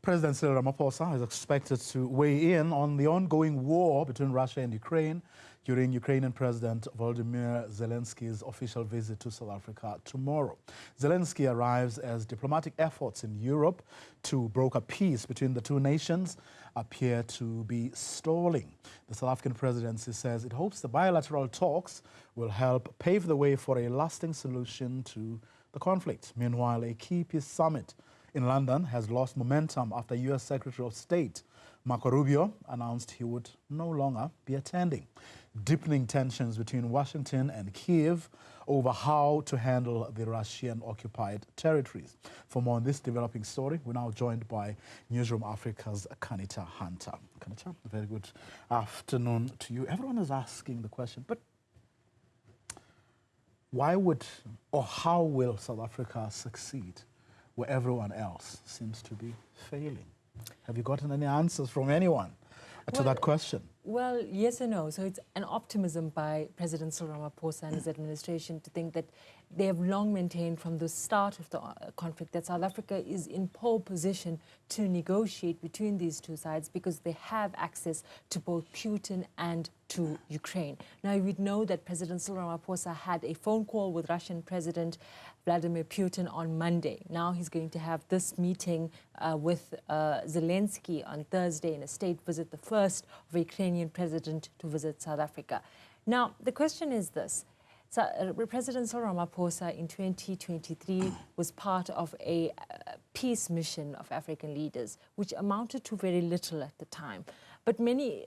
President Cyril Ramaphosa is expected to weigh in on the ongoing war between Russia and Ukraine during Ukrainian President Volodymyr Zelensky's official visit to South Africa tomorrow. Zelensky arrives as diplomatic efforts in Europe to broker peace between the two nations appear to be stalling. The South African presidency says it hopes the bilateral talks will help pave the way for a lasting solution to the conflict. Meanwhile, a key peace summit in London has lost momentum after U.S. Secretary of State Marco Rubio announced he would no longer be attending, deepening tensions between Washington and Kiev over how to handle the Russian-occupied territories. For more on this developing story, we're now joined by Newzroom Afrika's Qaanitah Hunter. Qaanitah, a very good afternoon to you. Everyone is asking the question, but why would or how will South Africa succeed where everyone else seems to be failing? Have you gotten any answers from anyone to that question? Well, yes and no. So it's an optimism by President Cyril Ramaphosa and his administration to think that they have long maintained from the start of the conflict that South Africa is in pole position to negotiate between these two sides because they have access to both Putin and to Ukraine. Now, we know that President Cyril Ramaphosa had a phone call with Russian President Vladimir Putin on Monday. Now he's going to have this meeting with Zelensky on Thursday in a state visit, the first of a Ukrainian president to visit South Africa. Now, the question is this. So, President Cyril Ramaphosa in 2023 was part of a peace mission of African leaders, which amounted to very little at the time. But many,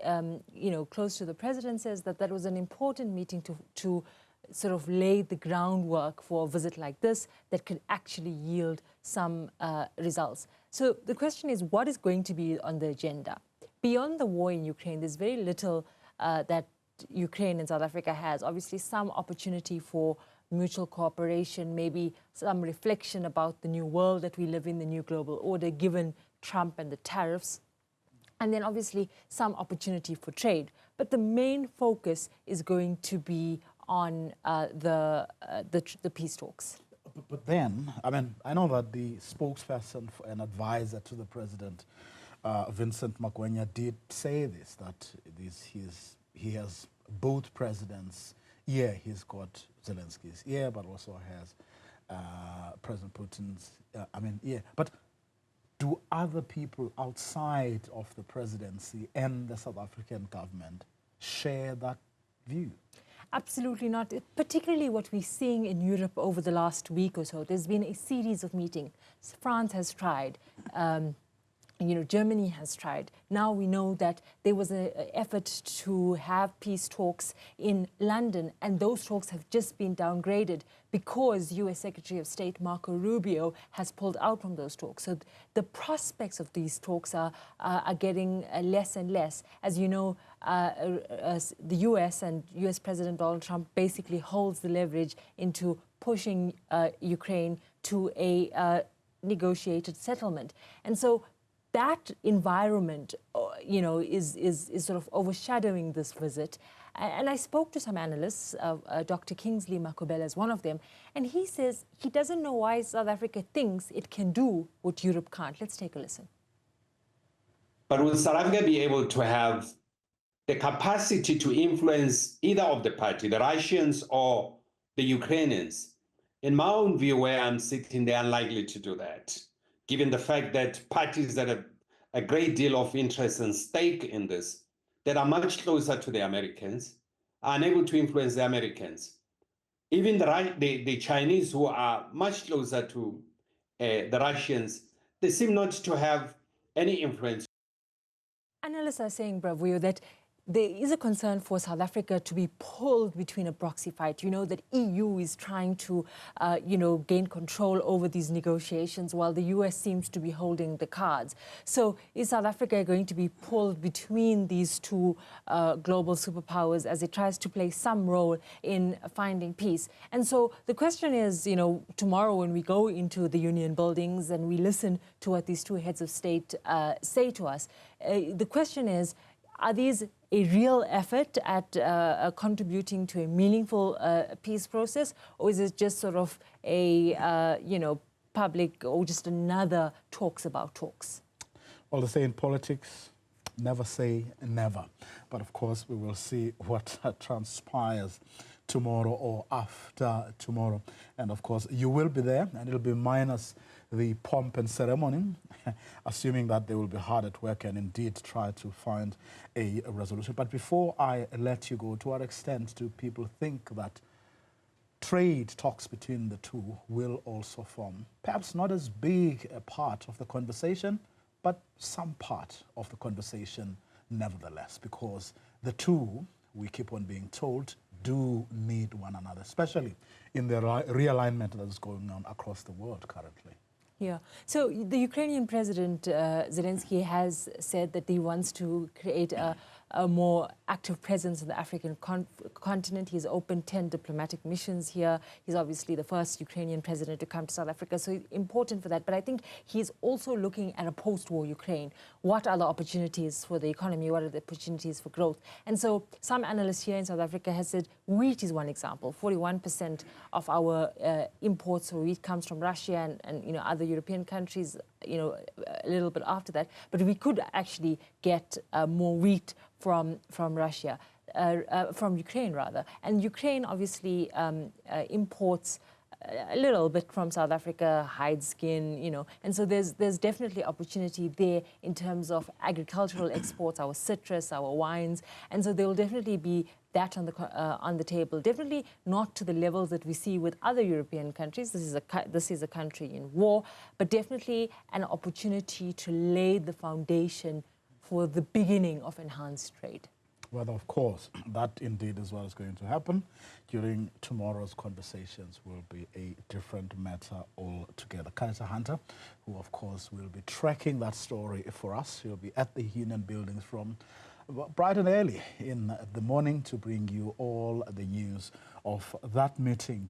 close to the president says that that was an important meeting to sort of lay the groundwork for a visit like this that could actually yield some results. So the question is, what is going to be on the agenda? Beyond the war in Ukraine, there's very little that Ukraine and South Africa has. Obviously, some opportunity for mutual cooperation, maybe some reflection about the new world that we live in, the new global order, given Trump and the tariffs. And then obviously some opportunity for trade. But the main focus is going to be on the peace talks. But then, I mean, I know that the spokesperson and advisor to the president, Vincent Magwenya, did say this, that he has both presidents' ear. He's got Zelensky's ear, but also has President Putin's, ear. But do other people outside of the presidency and the South African government share that view? Absolutely not. Particularly what we're seeing in Europe over the last week or so. There's been a series of meetings. France has tried. Germany has tried. Now we know that there was an effort to have peace talks in London, and those talks have just been downgraded because U.S. Secretary of State Marco Rubio has pulled out from those talks. So the prospects of these talks are getting less and less. As you know, the U.S. and U.S. President Donald Trump basically holds the leverage into pushing Ukraine to a negotiated settlement. And so that environment, is sort of overshadowing this visit. And I spoke to some analysts, Dr. Kingsley Makubela is one of them, and he says he doesn't know why South Africa thinks it can do what Europe can't. Let's take a listen. But will South Africa be able to have the capacity to influence either of the party, the Russians or the Ukrainians? In my own view, where I'm sitting, they're unlikely to do that, given the fact that parties that have a great deal of interest and stake in this, that are much closer to the Americans, are unable to influence the Americans. Even the Chinese, who are much closer to the Russians, they seem not to have any influence. Analysts are saying, Bravio, that there is a concern for South Africa to be pulled between a proxy fight. You know that EU is trying to, gain control over these negotiations while the US seems to be holding the cards. So is South Africa going to be pulled between these two global superpowers as it tries to play some role in finding peace? And so the question is, tomorrow when we go into the union buildings and we listen to what these two heads of state say to us, the question is, are these a real effort at contributing to a meaningful peace process, or is it just sort of a, public or just another talks about talks? All they say in politics, never say never. But of course, we will see what transpires tomorrow or after tomorrow. And of course, you will be there, and it'll be minus the pomp and ceremony, assuming that they will be hard at work and indeed try to find a resolution. But before I let you go, to what extent do people think that trade talks between the two will also form perhaps not as big a part of the conversation, but some part of the conversation nevertheless, because the two, we keep on being told, do need one another, especially in the realignment that is going on across the world currently. Yeah. So the Ukrainian President Zelensky has said that he wants to create a more active presence in the African continent. He's opened 10 diplomatic missions here. He's obviously the first Ukrainian president to come to South Africa, so important for that. But I think he's also looking at a post-war Ukraine. What are the opportunities for the economy? What are the opportunities for growth? And so some analysts here in South Africa have said wheat is one example. 41% of our imports for wheat comes from Russia and other European countries, a little bit after that. But we could actually get more wheat from Russia, from Ukraine rather. And Ukraine obviously imports a little bit from South Africa, hide, skin, and so there's definitely opportunity there in terms of agricultural exports, our citrus, our wines, and so there will definitely be that on the table. Definitely not to the levels that we see with other European countries. This is a country in war, but definitely an opportunity to lay the foundation for the beginning of enhanced trade. Well, of course, that indeed is what is going to happen. During tomorrow's conversations will be a different matter altogether. Qaanitah Hunter, who of course will be tracking that story for us. She'll be at the Union buildings from bright and early in the morning to bring you all the news of that meeting.